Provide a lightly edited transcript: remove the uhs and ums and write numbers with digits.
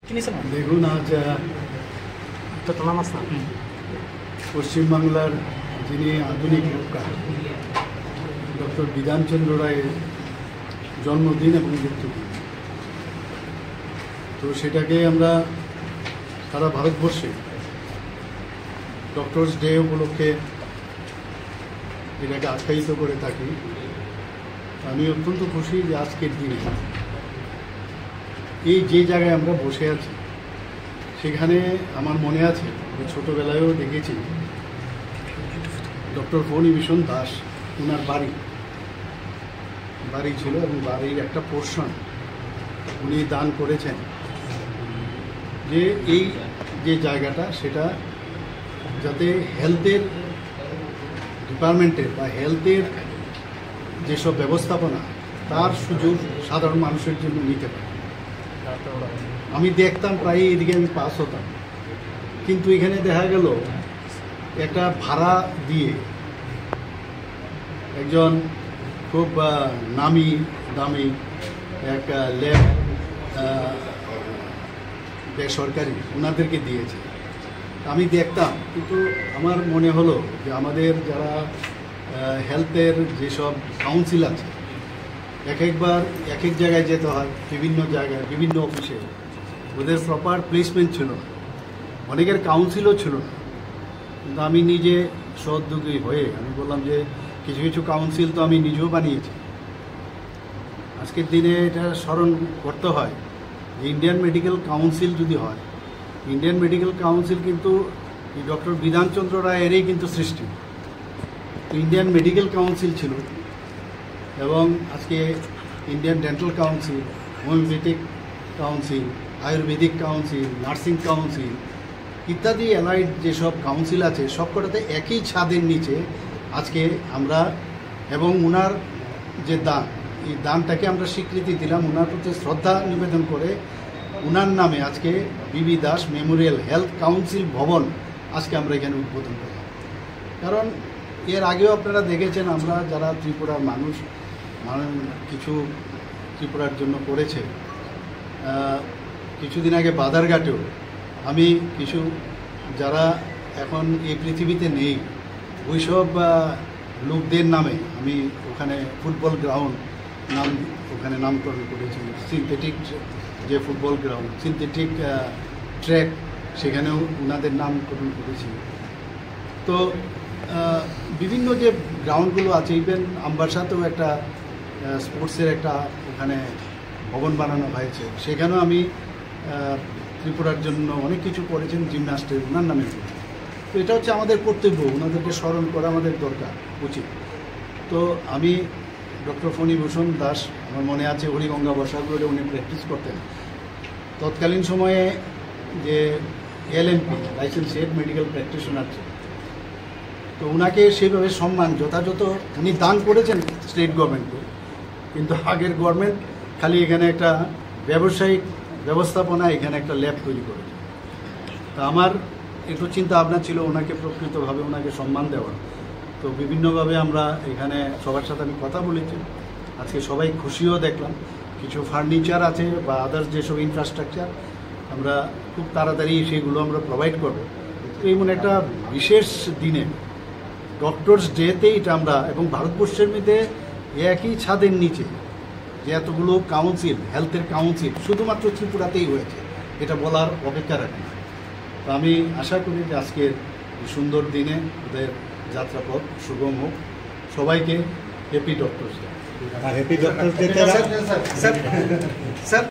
দেখুন, আজ পশ্চিমবাংলার যিনি আধুনিক রূপকার ডক্টর বিধানচন্দ্র রায়ের জন্মদিন এবং মৃত্যুদিন, তো সেটাকে আমরা সারা ভারতবর্ষে ডক্টরস ডে উপলক্ষে এটাকে আখ্যায়িত করে থাকি। আমি অত্যন্ত খুশি যে আজকের দিনে এই যে জায়গায় আমরা বসে আছি সেখানে আমার মনে আছে যে ছোটোবেলায়ও দেখেছি ডক্টর ফণীভূষণ দাস, ওনার বাড়ি ছিল এবং বাড়ির একটা পোর্শন উনি দান করেছেন, যে এই যে জায়গাটা সেটা যাতে হেলথের ডিপার্টমেন্টের বা হেলথের যেসব ব্যবস্থাপনা তার সুযোগ সাধারণ মানুষের জন্য নিতে পারে। আমি দেখতাম প্রায় এদিকে আমি পাস হতাম, কিন্তু এখানে দেখা গেল একটা ভাড়া দিয়ে একজন খুব নামি দামি একটা ল্যাব বেসরকারি ওনাদেরকে দিয়েছে। আমি দেখতাম, কিন্তু আমার মনে হলো যে আমাদের যারা হেলথের যেসব কাউন্সিল আছে এক এক জায়গায় যেতে হয়, বিভিন্ন জায়গায় বিভিন্ন অফিসে ওদের প্রপার প্লেসমেন্ট ছিল না, অনেকের কাউন্সিলও ছিল না। কিন্তু আমি নিজে সহযোগী হয়ে আমি বললাম যে কিছু কিছু কাউন্সিল তো আমি নিজেও বানিয়েছি। আজকের দিনে এটা স্মরণ করতে হয় যে ইন্ডিয়ান মেডিকেল কাউন্সিল যদি হয়, ইন্ডিয়ান মেডিকেল কাউন্সিল কিন্তু ডক্টর বিধানচন্দ্র রায়েরই কিন্তু সৃষ্টি। তো ইন্ডিয়ান মেডিকেল কাউন্সিল ছিল, এবং আজকে Indian dental council, homeopathic council, Ayurvedic council, nursing council ইত্যাদি অ্যালাইড যেসব কাউন্সিল আছে সবকটাতে একই ছাদের নিচে আজকে আমরা, এবং ওনার যে দান, এই দানটাকে আমরা স্বীকৃতি দিলাম, ওনার প্রতি শ্রদ্ধা নিবেদন করে ওনার নামে আজকে বিবি দাস মেমোরিয়াল হেলথ কাউন্সিল ভবন আজকে আমরা এখানে উদ্বোধন করলাম। কারণ এর আগেও আপনারা দেখেছেন আমরা যারা ত্রিপুরার মানুষ কিছু ত্রিপুরার জন্য করেছে। কিছুদিন আগে বাদারঘাটেও আমি কিছু যারা এখন এই পৃথিবীতে নেই ওইসব লোকদের নামে আমি ওখানে ফুটবল গ্রাউন্ড ওখানে নামকরণ করেছি, সিনথেটিক যে ফুটবল গ্রাউন্ড, সিনথেটিক ট্র্যাক, সেখানেও ওনাদের নামকরণ করেছি। তো বিভিন্ন যে গ্রাউন্ডগুলো আছে, ইভেন আমবাসাতেও একটা স্পোর্টসের একটা ওখানে ভবন বানানো হয়েছে, সেখানেও আমি ত্রিপুরার জন্য অনেক কিছু করেছেন জিমনাস্টের ওনার নামে। তো এটা হচ্ছে আমাদের কর্তব্য, ওনাদেরকে স্মরণ করা আমাদের দরকার উচিত। তো আমি ডক্টর ফণীভূষণ দাস, আমার মনে আছে হরিগঙ্গা বসাগুলোরে উনি প্র্যাকটিস করতেন। তৎকালীন সময়ে যে LMP licence head medical practitioner, তো ওনাকে সেইভাবে সম্মান যথাযথ উনি দান করেছেন স্টেট গভর্নমেন্টকে, কিন্তু আগের গভর্নমেন্ট খালি এখানে একটা ব্যবসায়িক ব্যবস্থাপনা এখানে একটা ল্যাব তৈরি করেছে। তা আমার একটু চিন্তা ভাবনা ছিল ওনাকে প্রকৃতভাবে ওনাকে সম্মান দেওয়া। তো বিভিন্নভাবে আমরা এখানে সবার সাথে আমি কথা বলেছি, আজকে সবাই খুশিও দেখলাম। কিছু ফার্নিচার আছে বা আদার্স যেসব ইনফ্রাস্ট্রাকচার আমরা খুব তাড়াতাড়ি সেগুলো আমরা প্রোভাইড করব। তো এমন একটা বিশেষ দিনে ডক্টরস ডেতে এটা আমরা, এবং ভারতবর্ষের মধ্যে একই ছাদের নিচে যে এতগুলো কাউন্সিল, হেলথের কাউন্সিল শুধুমাত্র ত্রিপুরাতেই হয়েছে, এটা বলার অপেক্ষা রাখি। তো আমি আশা করি যে আজকের সুন্দর দিনে ওদের যাত্রাপথ সুগম হোক। সবাইকে happy doctors day. Happy doctors day.